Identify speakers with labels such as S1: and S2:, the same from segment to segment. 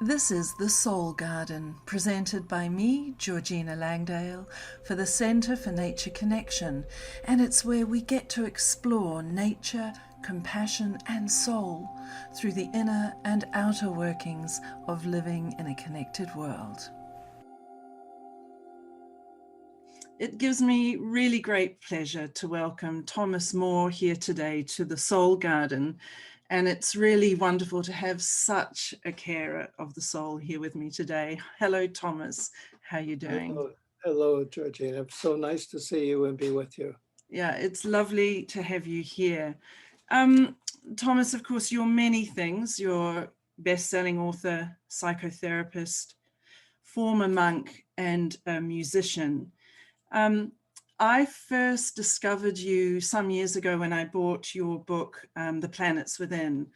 S1: This is The Soul Garden, presented by me, Georgina Langdale, for the Centre for Nature Connection, and it's where we get to explore nature, compassion and soul through the inner and outer workings of living in a connected world. It gives me really great pleasure to welcome Thomas Moore here today to the Soul Garden. And it's really wonderful to have such a carer of the soul here with me today. Hello, Thomas. How are you doing?
S2: Hello, Georgina. It's so nice to see you and be with you.
S1: Yeah, it's lovely to have you here. Thomas, of course, you're many things. You're best-selling author, psychotherapist, former monk, and a musician. I first discovered you some years ago when I bought your book, The Planets Within,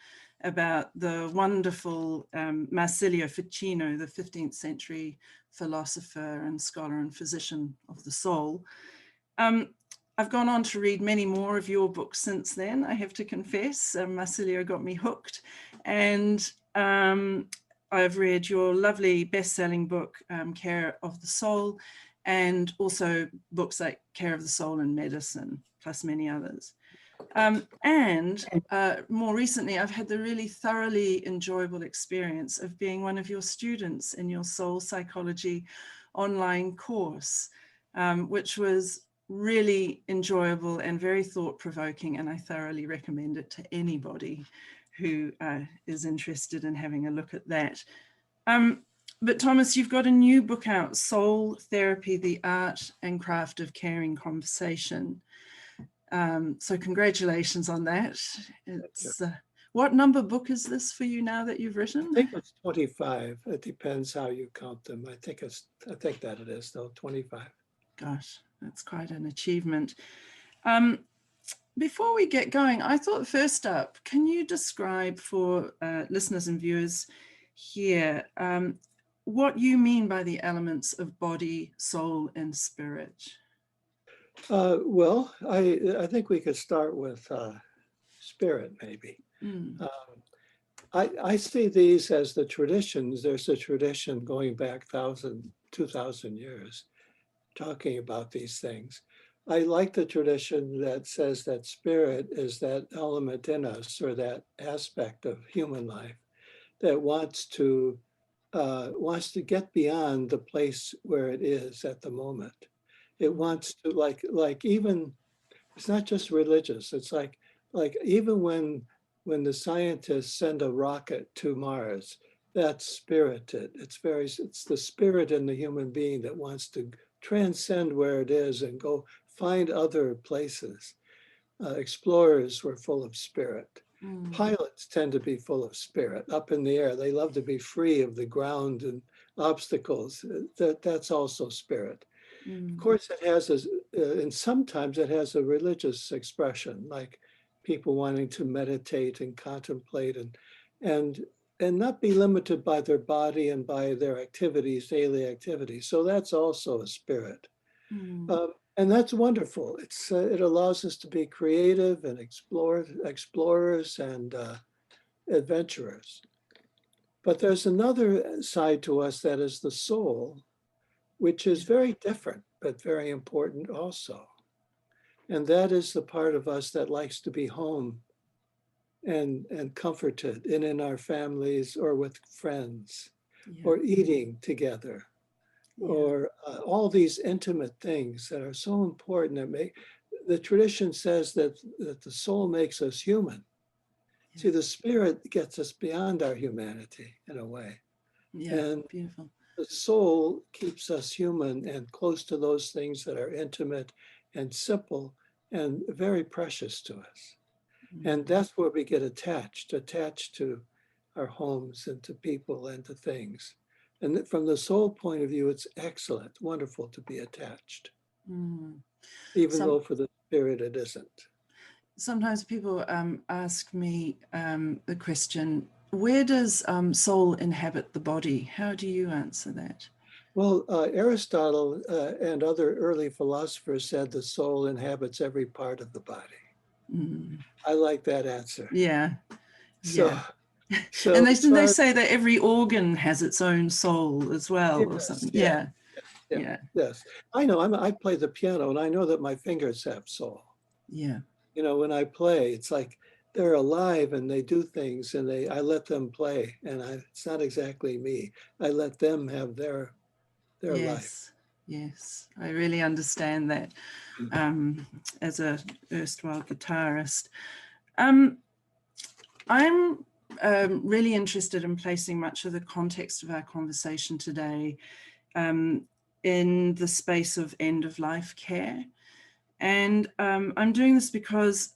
S1: about the wonderful Marsilio Ficino, the 15th century philosopher and scholar and physician of the soul. I've gone on to read many more of your books since then, I have to confess. Marsilio got me hooked. And I've read your lovely best-selling book, Care of the Soul, and also books like Care of the Soul and Medicine, plus many others. And more recently, I've had the really thoroughly enjoyable experience of being one of your students in your soul psychology online course, which was really enjoyable and very thought-provoking, and I thoroughly recommend it to anybody who is interested in having a look at that. But Thomas, you've got a new book out, Soul Therapy, The Art and Craft of Caring Conversation. So congratulations on that. It's what number book is this for you now that you've written?
S2: I think it's 25. It depends how you count them. I think that it is though, 25.
S1: Gosh, that's quite an achievement. Before we get going, I thought first up, can you describe for listeners and viewers here what you mean by the elements of body, soul, and spirit?
S2: Well, I think we could start with spirit, maybe. I see these as the traditions. There's a tradition going back 2,000 years talking about these things. I like the tradition that says that spirit is that element in us or that aspect of human life that wants to get beyond the place where it is at the moment. It wants to like even it's not just religious. It's like even when the scientists send a rocket to Mars, that's spirited. It's the spirit in the human being that wants to transcend where it is and go find other places. Explorers were full of spirit. Pilots tend to be full of spirit up in the air. They love to be free of the ground and obstacles. That's also spirit. Of course, it has, and sometimes it has a religious expression, like people wanting to meditate and contemplate and not be limited by their body and by their activities, daily activities. So that's also a spirit. And that's wonderful. It allows us to be creative and explorers and adventurers. But there's another side to us that is the soul, which is very different, but very important also. And that is the part of us that likes to be home and comforted and in our families or with friends or eating together. Or all these intimate things that are so important that make the tradition says that the soul makes us human. See, the spirit gets us beyond our humanity in a way. And
S1: beautiful.
S2: the soul keeps us human and close to those things that are intimate and simple and very precious to us. And that's where we get attached to our homes and to people and to things. And from the soul point of view, it's excellent, wonderful to be attached, even though for the spirit it isn't.
S1: Sometimes people ask me the question, where does soul inhabit the body? How do you answer that?
S2: Well, Aristotle and other early philosophers said the soul inhabits every part of the body. I like that answer.
S1: Yeah.
S2: So So
S1: And
S2: as
S1: they
S2: far as,
S1: say that every organ has its own soul as well, or
S2: yes,
S1: something.
S2: yeah,
S1: Yeah,
S2: yeah,
S1: yeah,
S2: yes. I know, I play the piano and I know that my fingers have soul.
S1: yeah.
S2: You know, when I play, it's like they're alive and they do things and I let them play and it's not exactly me. I let them have their life.
S1: Yes, yes. I really understand that as a erstwhile guitarist. Um, I'm really interested in placing much of the context of our conversation today um, in the space of end of life care. And I'm doing this because,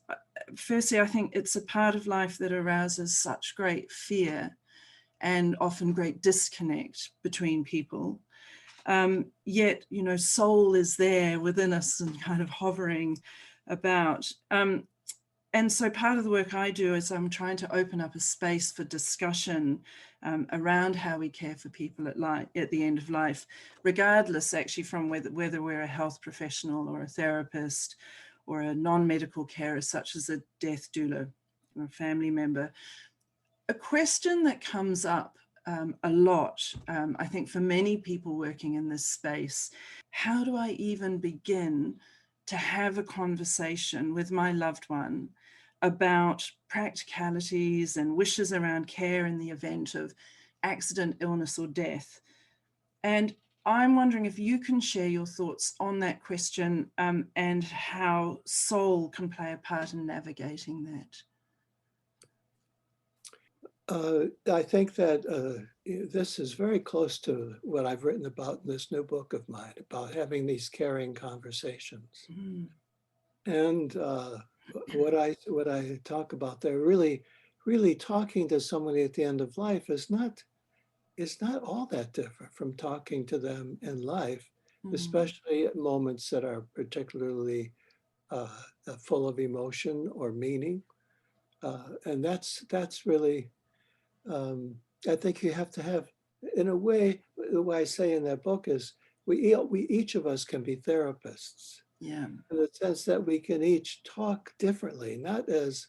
S1: firstly, I think it's a part of life that arouses such great fear and often great disconnect between people. Yet, you know, soul is there within us and kind of hovering about. And so part of the work I do is I'm trying to open up a space for discussion around how we care for people at the end of life, regardless actually from whether we're a health professional or a therapist or a non-medical carer such as a death doula or a family member. A question that comes up a lot, I think for many people working in this space, how do I even begin to have a conversation with my loved one about practicalities and wishes around care in the event of accident, illness, or death? And I'm wondering if you can share your thoughts on that question and how soul can play a part in navigating that.
S2: I think that this is very close to what I've written about in this new book of mine, about having these caring conversations.
S1: Mm,
S2: And what I talk about there, really talking to somebody at the end of life is not all that different from talking to them in life,
S1: mm,
S2: especially at moments that are particularly uh, full of emotion or meaning. And that's really, I think you have to have, in a way, the way I say in that book is we each of us can be therapists
S1: yeah.
S2: in the sense that we can each talk differently, not as,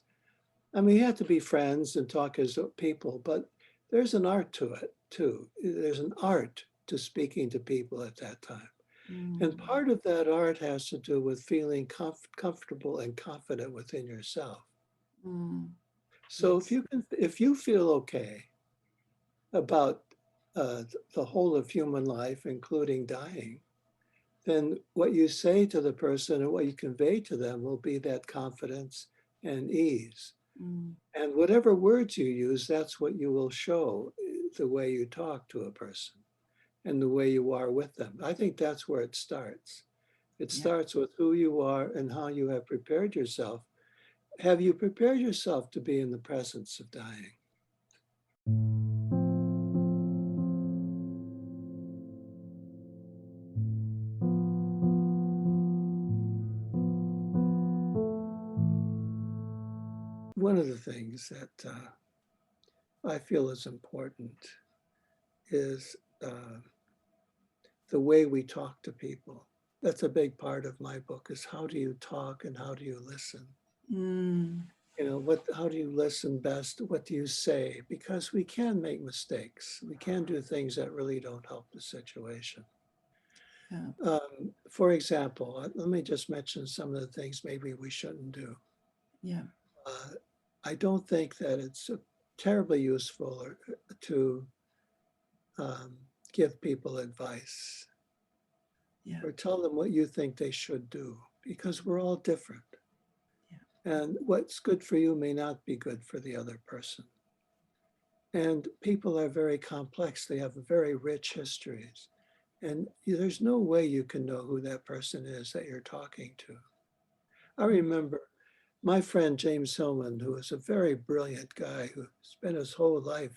S2: I mean, you have to be friends and talk as people, but there's an art to it too. There's an art to speaking to people at that time. And
S1: Mm,
S2: part of that art has to do with feeling comfortable and confident within yourself.
S1: mm,
S2: So
S1: yes.
S2: if you feel okay about the whole of human life, including dying, then what you say to the person and what you convey to them will be that confidence and ease.
S1: Mm,
S2: And whatever words you use, that's what you will show the way you talk to a person and the way you are with them. I think that's where it starts. It
S1: yeah.
S2: starts with who you are and how you have prepared yourself. Have you prepared yourself to be in the presence of dying? One of the things that I feel is important is the way we talk to people. That's a big part of my book is how do you talk and how do you listen?
S1: Mm,
S2: You know, how do you listen best? What do you say? Because we can make mistakes. We can do things that really don't help the situation.
S1: yeah.
S2: For example, let me just mention some of the things maybe we shouldn't do.
S1: Yeah.
S2: Uh, I don't think that it's terribly useful to um, give people advice
S1: Yeah.
S2: or tell them what you think they should do because we're all different.
S1: Yeah.
S2: And what's good for you may not be good for the other person. And people are very complex. They have very rich histories. And there's no way you can know who that person is that you're talking to. I
S1: Mm,
S2: remember my friend James Hillman, who was a very brilliant guy who spent his whole life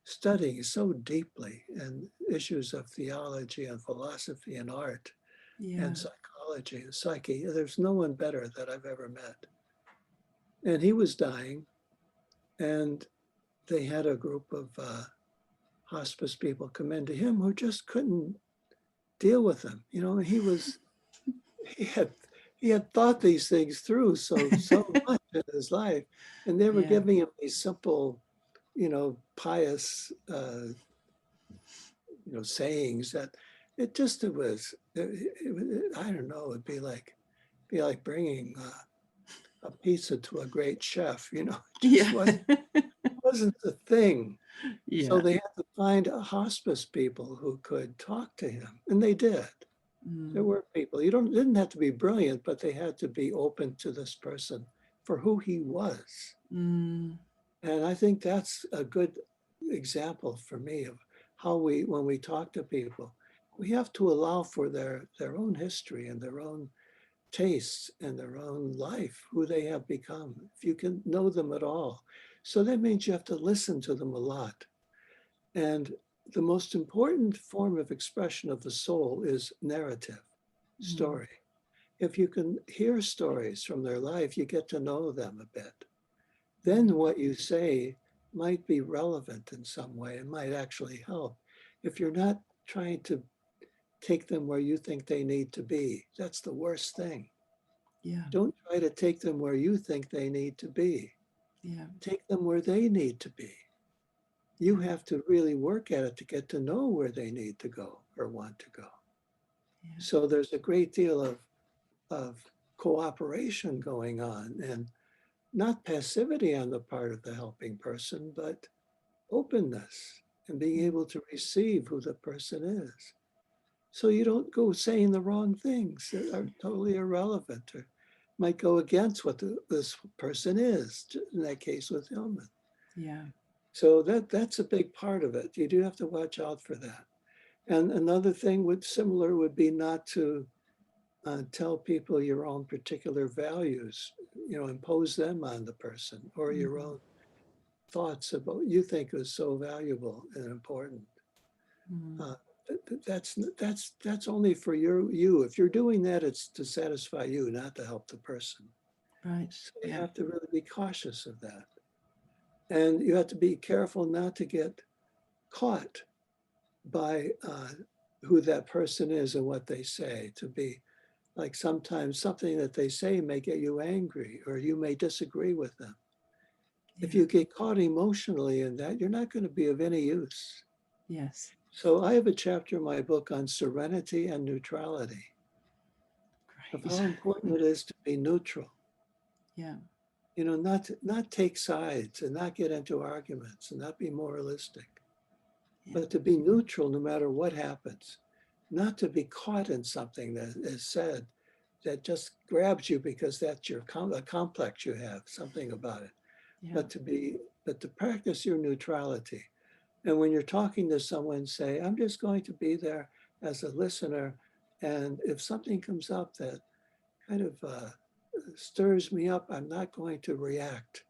S2: studying so deeply in issues of theology and philosophy and art
S1: yeah.
S2: and psychology and psyche. There's no one better that I've ever met. And he was dying, and they had a group of hospice people come in to him who just couldn't deal with him. You know, he had he had thought these things through so much in his life, and they were
S1: Yeah.
S2: giving him these simple, pious, sayings that it was, I don't know, it'd be like bringing a pizza to a great chef, it just
S1: Yeah.
S2: wasn't the thing. So
S1: Yeah.
S2: they had to find hospice people who could talk to him, and they did. There
S1: Mm,
S2: were people. You didn't have to be brilliant, but they had to be open to this person for who he was.
S1: mm,
S2: And I think that's a good example for me of how when we talk to people, we have to allow for their own history and their own tastes and their own life, who they have become, if you can know them at all. So that means you have to listen to them a lot. And the most important form of expression of the soul is narrative,
S1: mm,
S2: story. If you can hear stories from their life, you get to know them a bit. Then
S1: mm.
S2: what you say might be relevant in some way and might actually help. If you're not trying to take them where you think they need to be, that's the worst thing.
S1: Yeah.
S2: Don't try to take them where you think they need to be.
S1: Yeah.
S2: Take them where they need to be. You
S1: Yeah.
S2: have to really work at it to get to know where they need to go or want to go.
S1: Yeah.
S2: So there's a great deal of cooperation going on, and not passivity on the part of the helping person, but openness and being
S1: Mm,
S2: able to receive who the person is. So you don't go saying the wrong things that are totally irrelevant or might go against what this person is, in that case with Hillman.
S1: yeah.
S2: So that's a big part of it. You do have to watch out for that. And another thing similar would be not to tell people your own particular values, impose them on the person, or your
S1: Mm,
S2: own thoughts about you think is so valuable and important.
S1: mm.
S2: Uh, that's only for you. If you're doing that, it's to satisfy you, not to help the person.
S1: Right.
S2: So you
S1: Yeah.
S2: have to really be cautious of that, and you have to be careful not to get caught by who that person is and what they say. To be like sometimes something that they say may get you angry, or you may disagree with them. If
S1: Yeah.
S2: you get caught emotionally in that, you're not going to be of any use.
S1: Yes.
S2: So I have a chapter in my book on serenity and neutrality, of
S1: Great.
S2: how important it is to be neutral.
S1: Yeah.
S2: Not take sides and not get into arguments and not be moralistic,
S1: Yeah.
S2: but to be neutral no matter what happens, not to be caught in something that is said that just grabs you because that's a complex you have, something about it,
S1: Yeah.
S2: but to practice your neutrality. And when you're talking to someone, say, I'm just going to be there as a listener. And if something comes up that kind of stirs me up, I'm not going to react.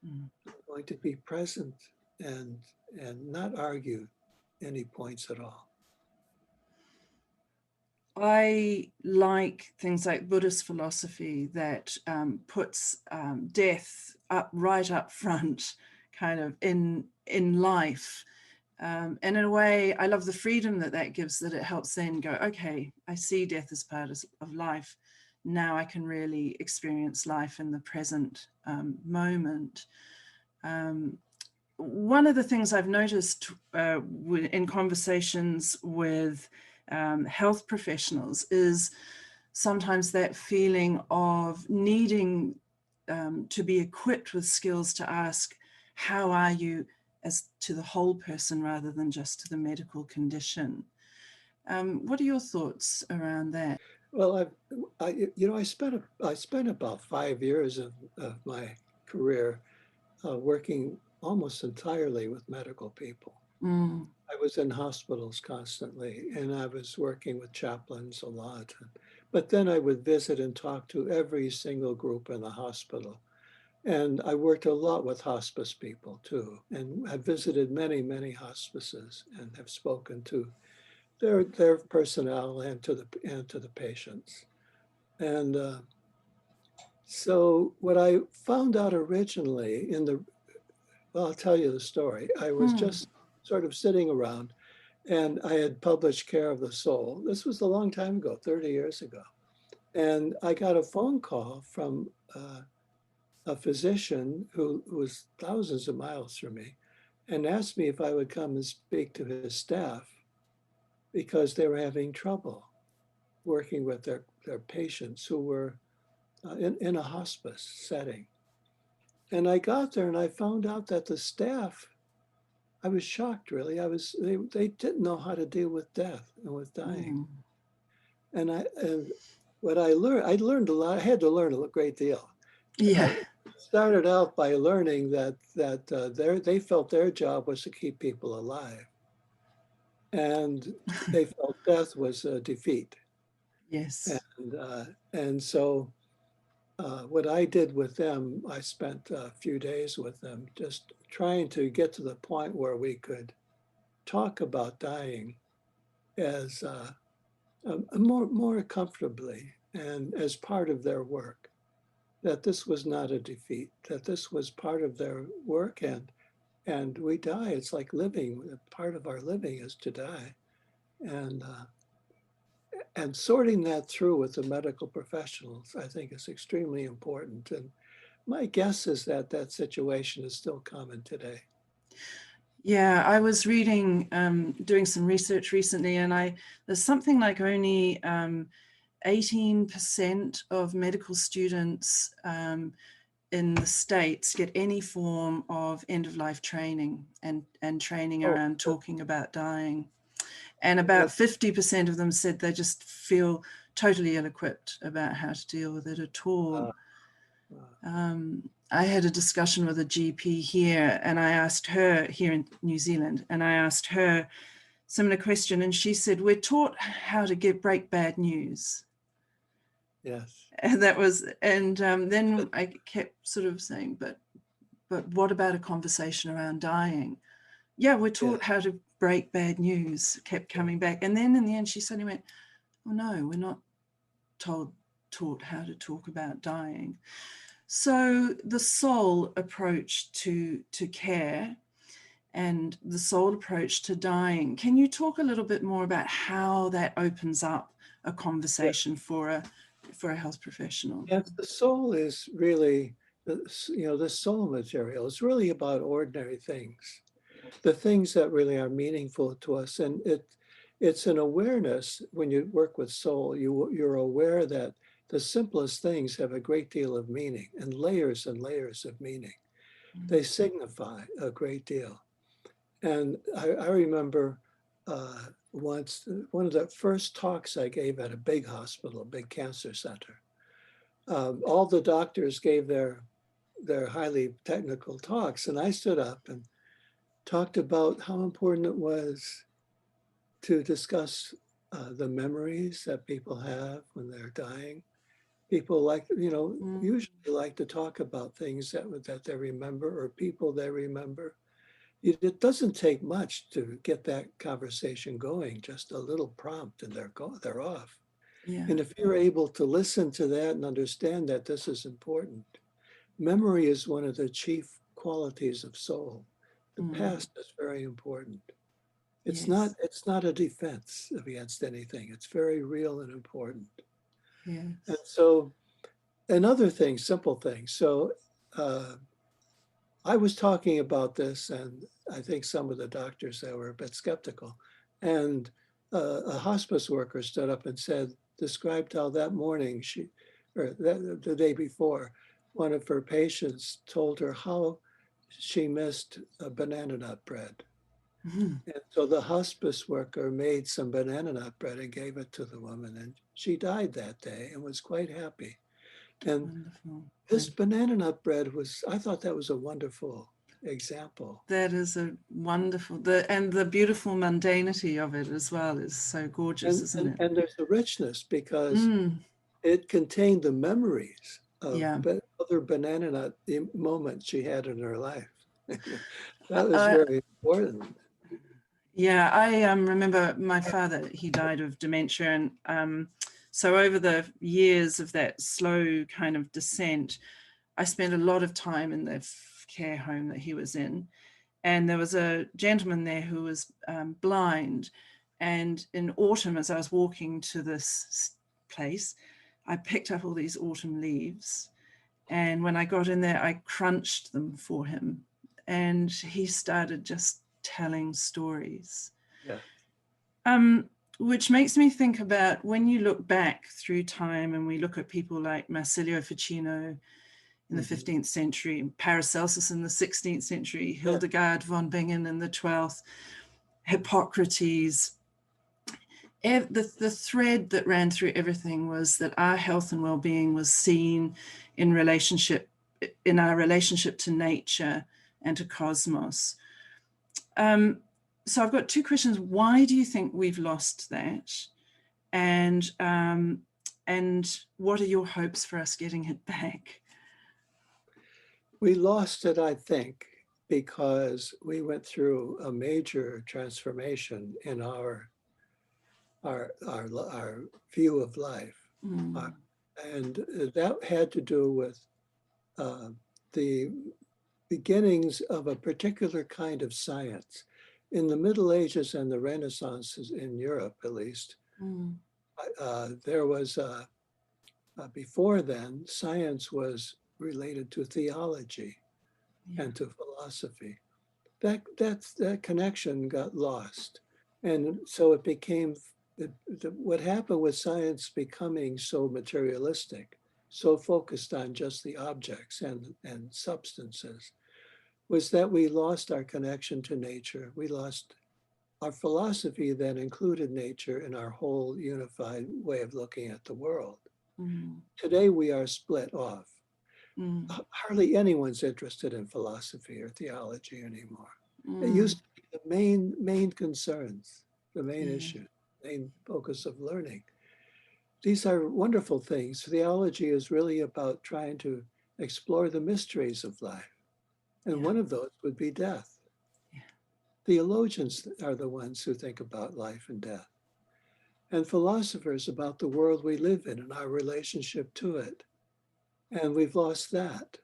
S1: Mm.
S2: I'm going to be present and and not argue any points at all.
S1: I like things like Buddhist philosophy that puts death right up front, kind of in life. And in a way, I love the freedom that gives, that it helps then go, okay, I see death as part of life. Now I can really experience life in the present moment. Um, One of the things I've noticed in conversations with health professionals is sometimes that feeling of needing to be equipped with skills to ask, how are you, as to the whole person rather than just to the medical condition. What are your thoughts around that?
S2: Well, I spent about 5 years of my career working almost entirely with medical people.
S1: Mm,
S2: I was in hospitals constantly, and I was working with chaplains a lot. But then I would visit and talk to every single group in the hospital. And I worked a lot with hospice people too. And I visited many, many hospices and have spoken to their personnel and to the patients. And so what I found out originally well, I'll tell you the story. I was
S1: mm,
S2: just sort of sitting around, and I had published Care of the Soul. This was a long time ago, 30 years ago. And I got a phone call from a physician who was thousands of miles from me, and asked me if I would come and speak to his staff because they were having trouble working with their patients who were in a hospice setting. And I got there and I found out that the staff, I was shocked really. They didn't know how to deal with death and with dying.
S1: Mm.
S2: And what I learned a lot. I had to learn a great deal.
S1: Yeah.
S2: Started out by learning that they felt their job was to keep people alive, and they felt death was a defeat.
S1: Yes.
S2: And so what I did with them, I spent a few days with them, just trying to get to the point where we could talk about dying as more comfortably and as part of their work. That this was not a defeat, that this was part of their work, and we die. It's like living. Part of our living is to die, and sorting that through with the medical professionals, I think, is extremely important. And my guess is that that situation is still common today.
S1: Yeah, I was reading, doing some research recently, and there's something like only 18% of medical students in the States get any form of end-of-life training and training
S2: Oh,
S1: around talking about dying. And about 50% of them said they just feel totally ill-equipped about how to deal with it at all. I had a discussion with a GP here, and I asked her, here in New Zealand, and I asked her similar question, and she said, we're taught how to break bad news.
S2: yes.
S1: And that was, and then I kept sort of saying, but what about a conversation around dying? Yeah, we're taught how to break bad news, kept coming back. And then in the end, she suddenly went, oh no, we're not taught how to talk about dying. So the soul approach to care and the soul approach to dying, can you talk a little bit more about how that opens up a conversation for a health professional?
S2: Yes, the soul is really, the soul material is really about ordinary things, the things that really are meaningful to us. And it's an awareness. When you work with soul, you're aware that the simplest things have a great deal of meaning and layers of meaning. They signify a great deal. And I remember once, one of the first talks I gave at a big hospital, a big cancer center. All the doctors gave their highly technical talks, and I stood up and talked about how important it was to discuss the memories that people have when they're dying. People usually like to talk about things that they remember or people they remember. It doesn't take much to get that conversation going, just a little prompt and they're off.
S1: Yeah.
S2: And if you're able to listen to that and understand that this is important, memory is one of the chief qualities of soul. The past is very important. It's
S1: Yes.
S2: not a defense against anything. It's very real and important.
S1: Yes.
S2: And so, and other things, simple things. So I was talking about this, and I think some of the doctors that were a bit skeptical. And a hospice worker stood up and described how that morning the day before, one of her patients told her how she missed a banana nut bread. And so the hospice worker made some banana nut bread and gave it to the woman, and she died that day and was quite happy. And
S1: Wonderful.
S2: this banana nut bread I thought that was a wonderful example.
S1: That is a wonderful, and the beautiful mundanity of it as well is so gorgeous, isn't it?
S2: And there's a richness because it contained the memories of other banana nut moments she had in her life. That was very important.
S1: Yeah, I remember my father, he died of dementia. And so over the years of that slow kind of descent, I spent a lot of time in the care home that he was in. And there was a gentleman there who was blind. And in autumn, as I was walking to this place, I picked up all these autumn leaves. And when I got in there, I crunched them for him. and he started just telling stories.
S2: Yeah.
S1: Which makes me think about when you look back through time and we look at people like Marsilio Ficino in the 15th century, Paracelsus in the 16th century, Hildegard von Bingen in the 12th, Hippocrates. The thread that ran through everything was that our health and well-being was seen in our relationship to nature and to cosmos. So I've got two questions. Why do you think we've lost that? And what are your hopes for us getting it back?
S2: We lost it, I think, because we went through a major transformation in our view of life. And that had to do with the beginnings of a particular kind of science. In the Middle Ages and the Renaissance, in Europe at least, there was, before then, science was related to theology and to philosophy. That connection got lost. And so it became, what happened with science becoming so materialistic, so focused on just the objects and substances, was that we lost our connection to nature. We lost our philosophy that included nature in our whole unified way of looking at the world. Today we are split off. Hardly anyone's interested in philosophy or theology anymore. It used to be the main concerns, the main issue, main focus of learning. These are wonderful things. Theology is really about trying to explore the mysteries of life. And one of those would be death. Theologians are the ones who think about life and death. And philosophers about the world we live in and our relationship to it. And we've lost that.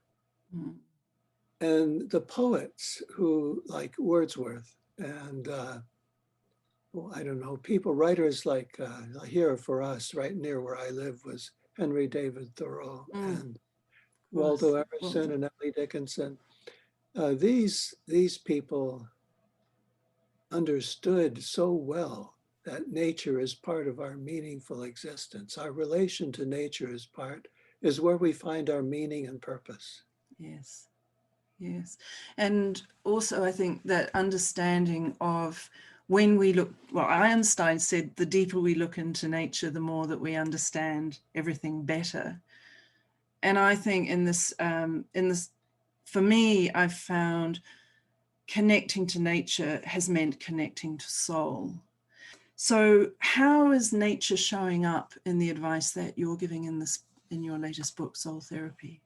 S2: And the poets who, like Wordsworth and, I don't know, writers like here for us, right near where I live, was Henry David Thoreau and Waldo Emerson and Emily Dickinson. These people understood so well that nature is part of our meaningful existence. Our relation to nature is where we find our meaning and purpose.
S1: Yes, yes. And also I think that understanding of when we look, well, Einstein said the deeper we look into nature, the more that we understand everything better. And I think in this, for me, I've found connecting to nature has meant connecting to soul. So how is nature showing up in the advice that you're giving in your latest book, Soul Therapy?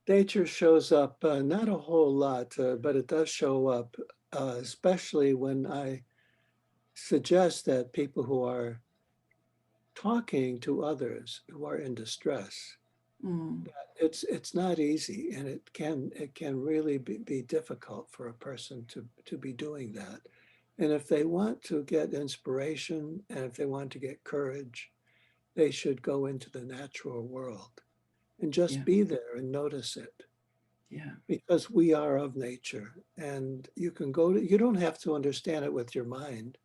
S2: Nature shows up, not a whole lot, but it does show up, especially when I suggest that people who are talking to others who are in distress, it's not easy, and it can really be difficult for a person to be doing that. And if they want to get inspiration and if they want to get courage, they should go into the natural world and just be there and notice it. Because we are of nature, and you don't have to understand it with your mind.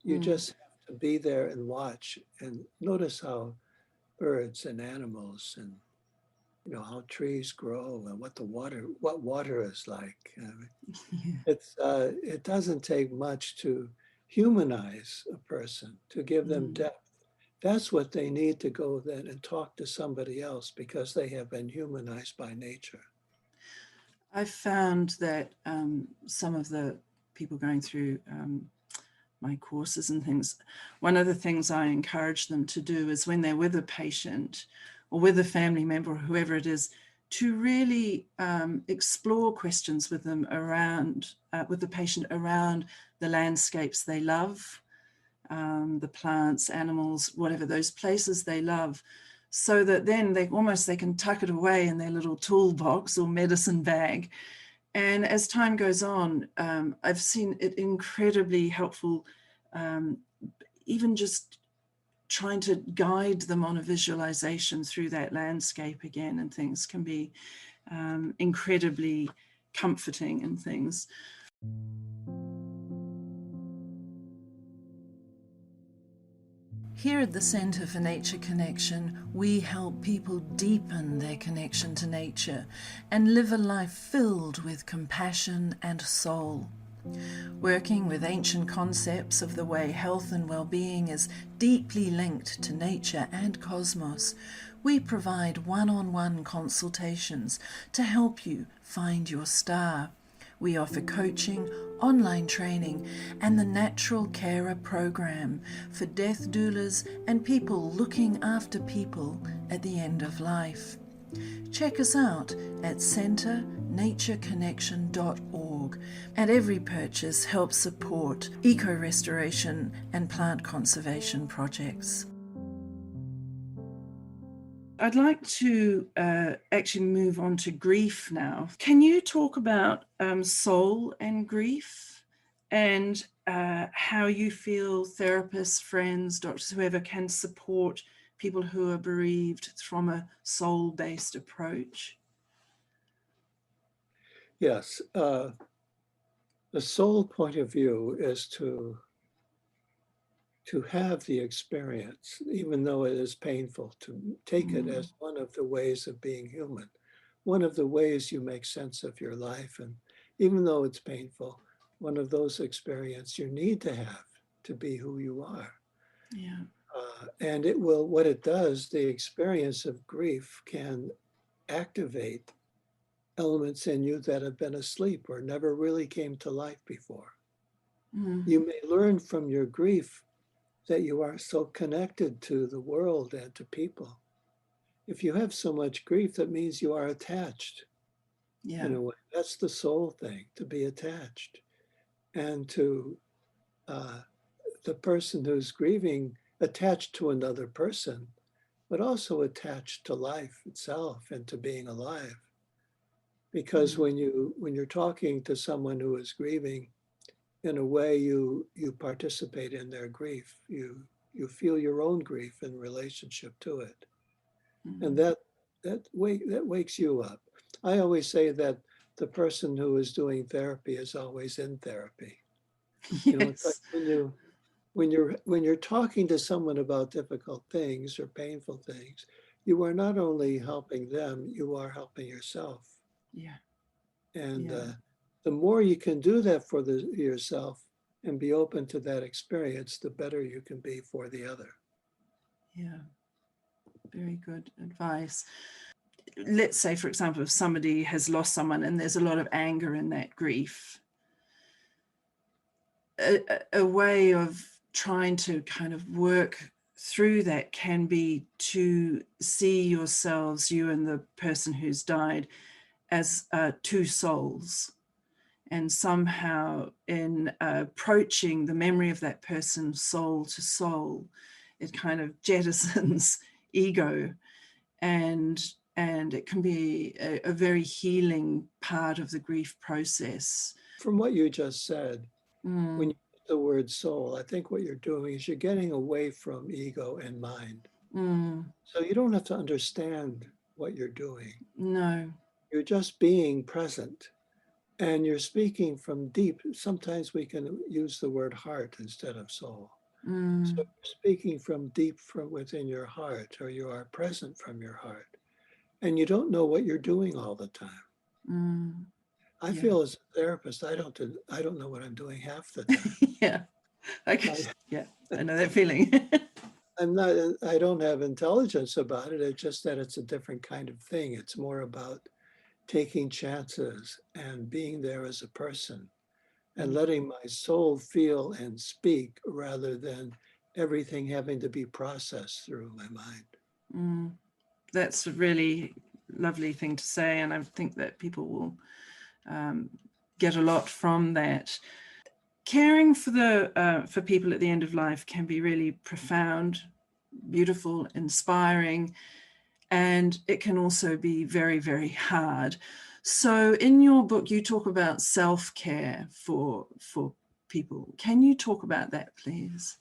S2: You just have to be there and watch and notice how birds and animals and how trees grow and what water is like. It doesn't take much to humanize a person, to give them depth. That's what they need to go then and talk to somebody else, because they have been humanized by nature.
S1: I've found that some of the people going through my courses and things, one of the things I encourage them to do is when they're with a patient or with a family member or whoever it is, to really explore questions with them with the patient around the landscapes they love, the plants, animals, whatever, those places they love, so that then they can tuck it away in their little toolbox or medicine bag. And as time goes on, I've seen it incredibly helpful, even just trying to guide them on a visualization through that landscape again, and things can be incredibly comforting and things. Here at the Centre for Nature Connection, we help people deepen their connection to nature and live a life filled with compassion and soul. Working with ancient concepts of the way health and well-being is deeply linked to nature and cosmos, we provide one-on-one consultations to help you find your star. We offer coaching, online training, and the Natural Carer program for death doulas and people looking after people at the end of life. Check us out at centrenatureconnection.org, and every purchase helps support eco-restoration and plant conservation projects. I'd like to actually move on to grief now. Can you talk about soul and grief, and how you feel therapists, friends, doctors, whoever can support people who are bereaved from a soul-based approach?
S2: Yes, the soul point of view is to have the experience, even though it is painful, to take it as one of the ways of being human, one of the ways you make sense of your life. And even though it's painful, one of those experiences you need to have to be who you are.
S1: Yeah.
S2: And it will, what it does, the experience of grief can activate elements in you that have been asleep or never really came to life before. You may learn from your grief that you are so connected to the world and to people. If you have so much grief, that means you are attached.
S1: Yeah.
S2: In a way. That's the soul thing, to be attached. And to the person who's grieving, attached to another person, but also attached to life itself and to being alive. Because when you're talking to someone who is grieving, in a way you participate in their grief. You feel your own grief in relationship to it. And that wakes you up. I always say that the person who is doing therapy is always in therapy.
S1: Yes.
S2: You know, it's like when you're talking to someone about difficult things or painful things, you are not only helping them, you are helping yourself.
S1: Yeah.
S2: And the more you can do that for yourself and be open to that experience, the better you can be for the other.
S1: Yeah. Very good advice. Let's say, for example, if somebody has lost someone and there's a lot of anger in that grief, a way of trying to kind of work through that can be to see yourselves, you and the person who's died, as two souls. And somehow in approaching the memory of that person soul to soul, it kind of jettisons ego, and it can be a very healing part of the grief process.
S2: From what you just said, when you use the word soul, I think what you're doing is you're getting away from ego and mind. So you don't have to understand what you're doing.
S1: No.
S2: You're just being present. And you're speaking from deep. Sometimes we can use the word heart instead of soul. So you're speaking from deep from within your heart, or you are present from your heart. And you don't know what you're doing all the time. I feel as a therapist, I don't know what I'm doing half the time.
S1: Yeah. I know that feeling.
S2: I don't have intelligence about it. It's just that it's a different kind of thing. It's more about taking chances and being there as a person and letting my soul feel and speak rather than everything having to be processed through my mind.
S1: That's a really lovely thing to say, and I think that people will get a lot from that. Caring for people at the end of life can be really profound, beautiful, inspiring, and it can also be very, very hard. So in your book, you talk about self-care for people. Can you talk about that, please?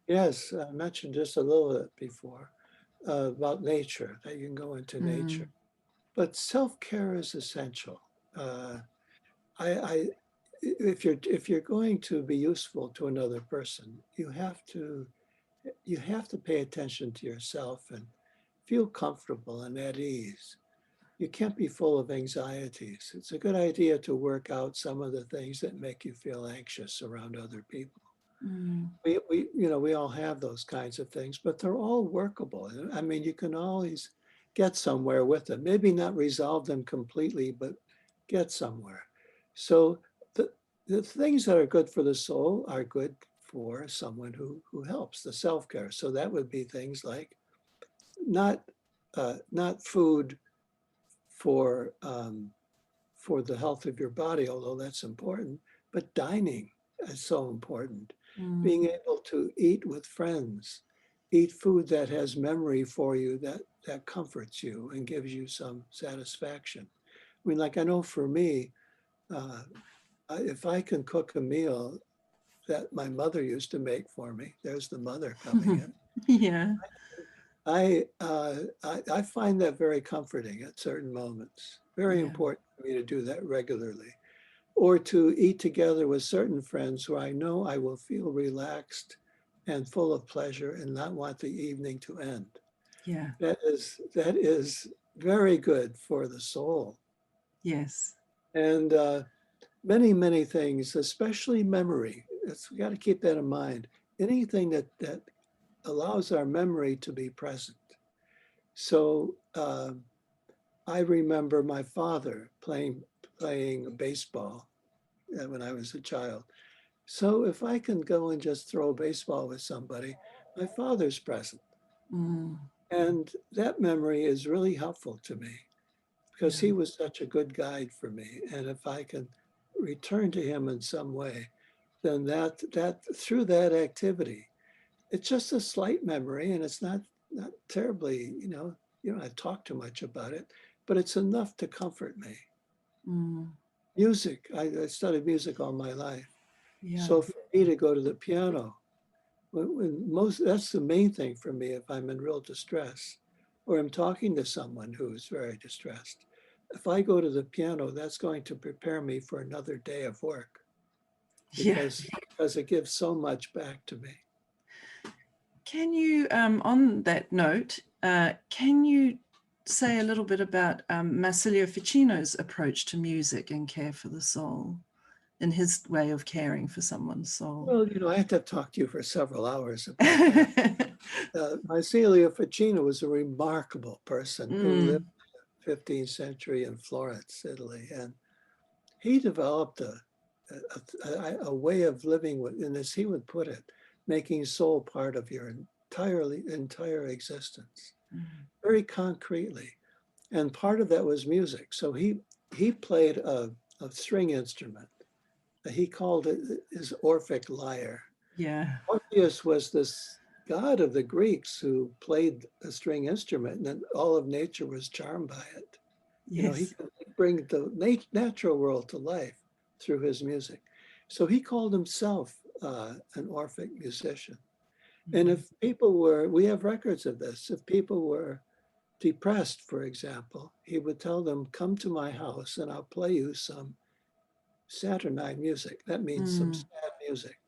S2: Yes, I mentioned just a little bit before about nature, that you can go into nature. But self-care is essential. I if you're going to be useful to another person, you have to pay attention to yourself and feel comfortable and at ease. You can't be full of anxieties. It's a good idea to work out some of the things that make you feel anxious around other people.
S1: Mm.
S2: We all have those kinds of things, but they're all workable. I mean, you can always get somewhere with them. Maybe not resolve them completely, but get somewhere. So the, the things that are good for the soul are good for someone who helps, the self-care. So that would be things like not not food for the health of your body, although that's important, but dining is so important.
S1: Mm.
S2: Being able to eat with friends, eat food that has memory for you, that comforts you and gives you some satisfaction. I mean, like I know for me, uh, if I can cook a meal that my mother used to make for me, there's the mother coming in.
S1: Yeah.
S2: I find that very comforting at certain moments. Very
S1: Yeah.
S2: important for me to do that regularly, or to eat together with certain friends where I know I will feel relaxed and full of pleasure and not want the evening to end.
S1: Yeah.
S2: That is very good for the soul.
S1: Yes.
S2: And many things, especially memory. We got to keep that in mind. Anything that allows our memory to be present. So I remember my father playing baseball when I was a child. So if I can go and just throw a baseball with somebody, my father's present.
S1: Mm.
S2: And that memory is really helpful to me because
S1: Yeah.
S2: he was such a good guide for me. And if I can return to him in some way, then that through that activity, it's just a slight memory and it's not terribly, you don't have to talk too much about it, but it's enough to comfort me.
S1: Mm.
S2: Music, I studied music all my life.
S1: Yeah.
S2: So for me to go to the piano, that's the main thing for me if I'm in real distress or I'm talking to someone who is very distressed. If I go to the piano, that's going to prepare me for another day of work
S1: Yeah.
S2: because it gives so much back to me.
S1: Can you, on that note, can you say a little bit about Marsilio Ficino's approach to music and care for the soul, in his way of caring for someone's soul?
S2: Well, I have to talk to you for several hours about that. Marsilio Ficino was a remarkable person who lived
S1: Mm.
S2: in the 15th century in Florence, Italy, and he developed a way of living with, and as he would put it, making soul part of your entire existence,
S1: Mm.
S2: very concretely. And part of that was music. So he played a string instrument. He called it his Orphic lyre.
S1: Yeah.
S2: Orpheus was this god of the Greeks who played a string instrument, and all of nature was charmed by it. He
S1: Yes.
S2: could bring the natural world to life through his music. So he called himself an Orphic musician. And
S1: Mm.
S2: if we have records of this, if people were depressed, for example, he would tell them, come to my house and I'll play you some saturnine music. That means some
S1: Mm.
S2: sad music.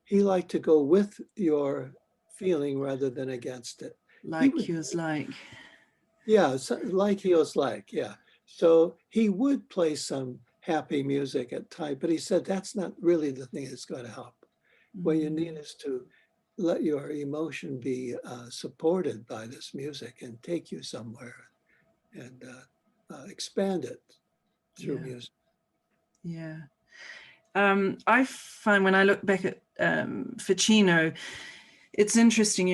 S2: He liked to go with your feeling rather than against it. He
S1: Like
S2: would,
S1: he was like,
S2: yeah, like he was like, yeah. So he would play some happy music at times, but he said that's not really the thing that's going to help. What you need
S1: mm.
S2: is to let your emotion be supported by this music and take you somewhere and expand it through
S1: Yeah.
S2: music.
S1: Yeah. I find when I look back at Ficino, it's interesting,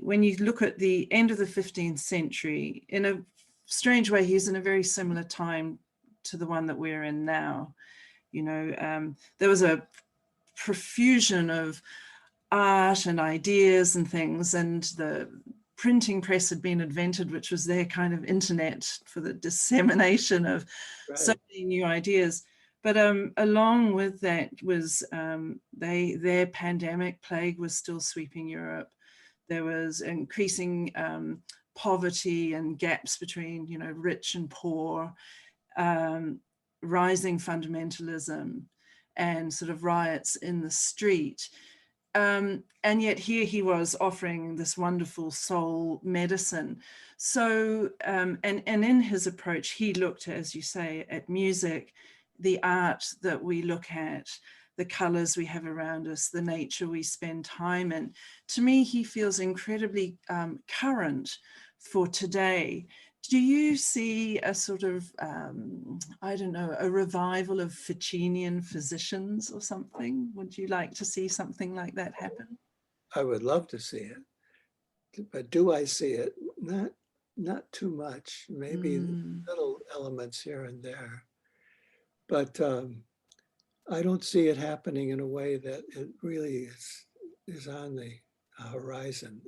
S1: when you look at the end of the 15th century, in a strange way, he's in a very similar time to the one that we're in now. There was a profusion of art and ideas and things, and the printing press had been invented, which was their kind of internet for the dissemination of so
S2: Right.
S1: many new ideas. But along with that was their pandemic plague was still sweeping Europe. There was increasing poverty and gaps between rich and poor. Um, rising fundamentalism and sort of riots in the street. And yet here he was offering this wonderful soul medicine. So, and in his approach, he looked, as you say, at music, the art that we look at, the colors we have around us, the nature we spend time in. To me, he feels incredibly current for today. Do you see a sort of, I don't know, a revival of Ficinian physicians or something? Would you like to see something like that happen?
S2: I would love to see it, but do I see it? Not too much, maybe little elements here and there. But I don't see it happening in a way that it really is on the horizon.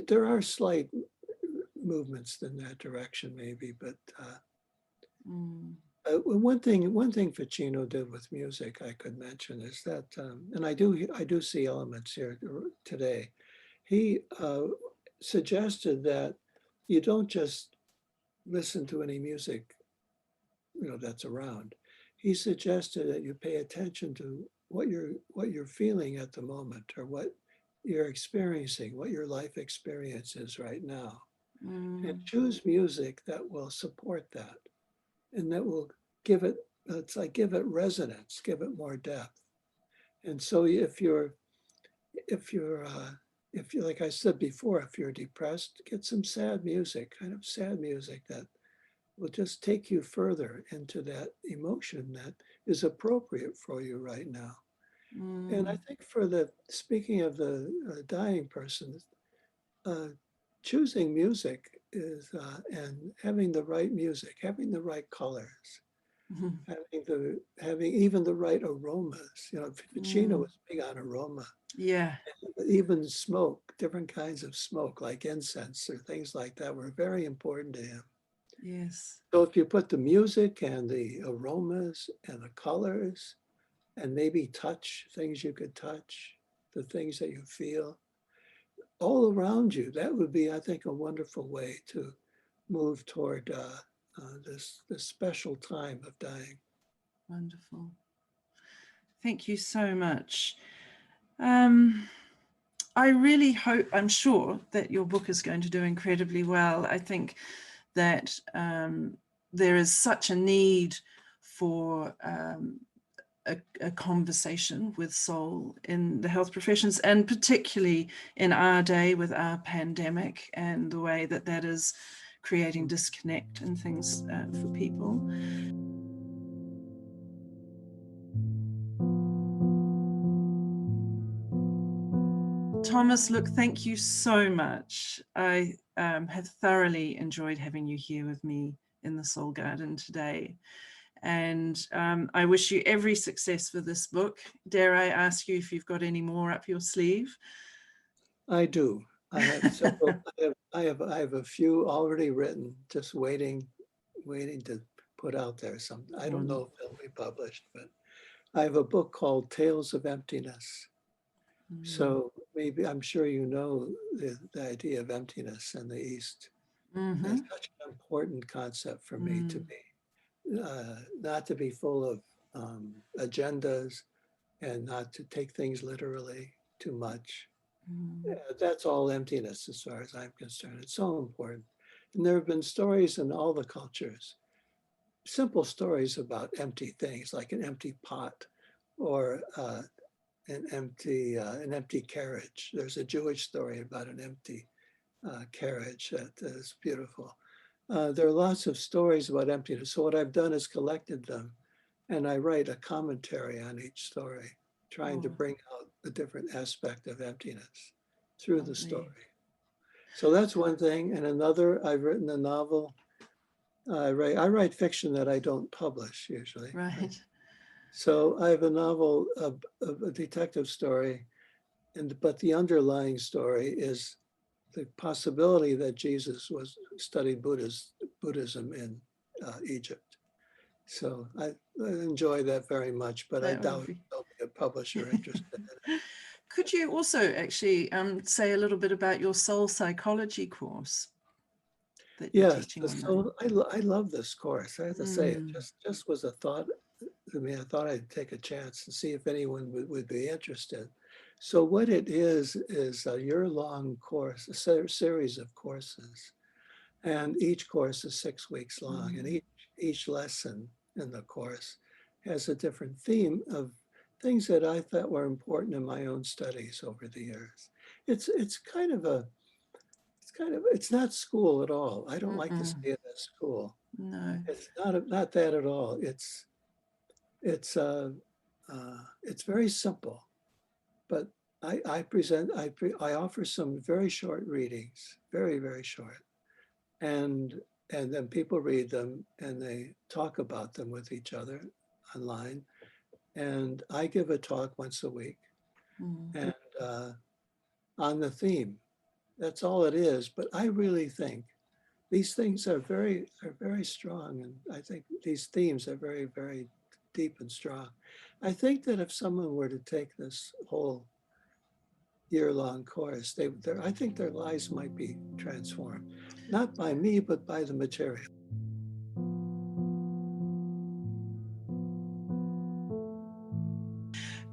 S2: There are slight movements in that direction, maybe, but one thing Ficino did with music I could mention is that, and I do see elements here today. He suggested that you don't just listen to any music, that's around. He suggested that you pay attention to what you're feeling at the moment, or what you're experiencing, what your life experience is right now, and choose music that will support that, and that will give it resonance, give it more depth. And so if you're like I said before, if you're depressed, get some sad music, kind of sad music that will just take you further into that emotion that is appropriate for you right now. And I think speaking of the dying person, choosing music is, and having the right music, having the right colors, having even the right aromas. Ficino was big on aroma.
S1: Yeah.
S2: Even smoke, different kinds of smoke, like incense or things like that, were very important to him.
S1: Yes.
S2: So if you put the music and the aromas and the colors, and maybe touch, things you could touch, the things that you feel all around you, that would be, I think, a wonderful way to move toward this special time of dying.
S1: Wonderful. Thank you so much. I really hope, I'm sure that your book is going to do incredibly well. I think that there is such a need for a conversation with soul in the health professions, and particularly in our day with our pandemic and the way that that is creating disconnect and things for people. Thomas, look, thank you so much. I have thoroughly enjoyed having you here with me in the Soul Garden today. And I wish you every success for this book. Dare I ask you if you've got any more up your sleeve? I
S2: do. I have several. I have a few already written, just waiting to put out there. Some I don't know if they'll be published, but I have a book called Tales of Emptiness. So maybe, I'm sure you know the idea of emptiness in the East. It's such an important concept for me to be. Not to be full of agendas, and not to take things literally too much. That's all emptiness as far as I'm concerned. It's so important. And there have been stories in all the cultures, simple stories about empty things, like an empty pot or an empty carriage. There's a Jewish story about an empty carriage that is beautiful. There are lots of stories about emptiness. So what I've done is collected them, and I write a commentary on each story, trying to bring out a different aspect of emptiness through the story. So that's one thing. And another, I've written a novel. I write fiction that I don't publish usually.
S1: Right.
S2: So I have a novel, a detective story, but the underlying story is the possibility that Jesus studied Buddhism in Egypt. So I enjoy that very much, but I doubt there'll be a publisher interested in it.
S1: Could you also actually say a little bit about your soul psychology course? that you're
S2: Yes,
S1: teaching online.
S2: so I love this course. I have to say, it just was a thought to me. I thought I'd take a chance and see if anyone would be interested. So what it is a year-long course, a series of courses. And each course is 6 weeks long. And each lesson in the course has a different theme of things that I thought were important in my own studies over the years. It's not school at all. I don't like to say it as school.
S1: No.
S2: It's not that at all. It's very simple, but I offer some very short readings, very, very short. And then people read them and they talk about them with each other online. And I give a talk once a week and on the theme. That's all it is. But I really think these things are very strong. And I think these themes are very, very deep and strong. I think that if someone were to take this whole year-long course, I think their lives might be transformed, not by me, but by the material.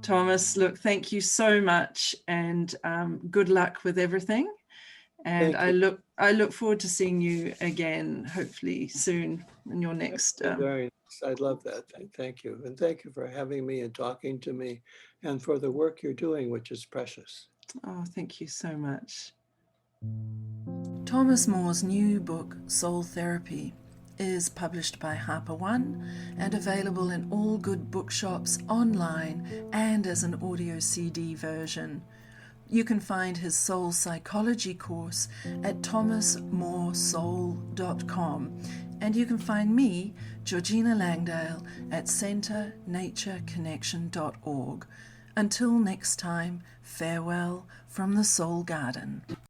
S1: Thomas, look, thank you so much, and good luck with everything. And
S2: Thank you.
S1: I look forward to seeing you again, hopefully soon in your next.
S2: Very nice. I'd love that. Thank you. And thank you for having me and talking to me and for the work you're doing, which is precious.
S1: Oh, thank you so much. Thomas More's new book, Soul Therapy, is published by Harper One and available in all good bookshops, online, and as an audio CD version. You can find his soul psychology course at thomasmoresoul.com, and you can find me, Georgina Langdale, at centernatureconnection.org. Until next time, farewell from the Soul Garden.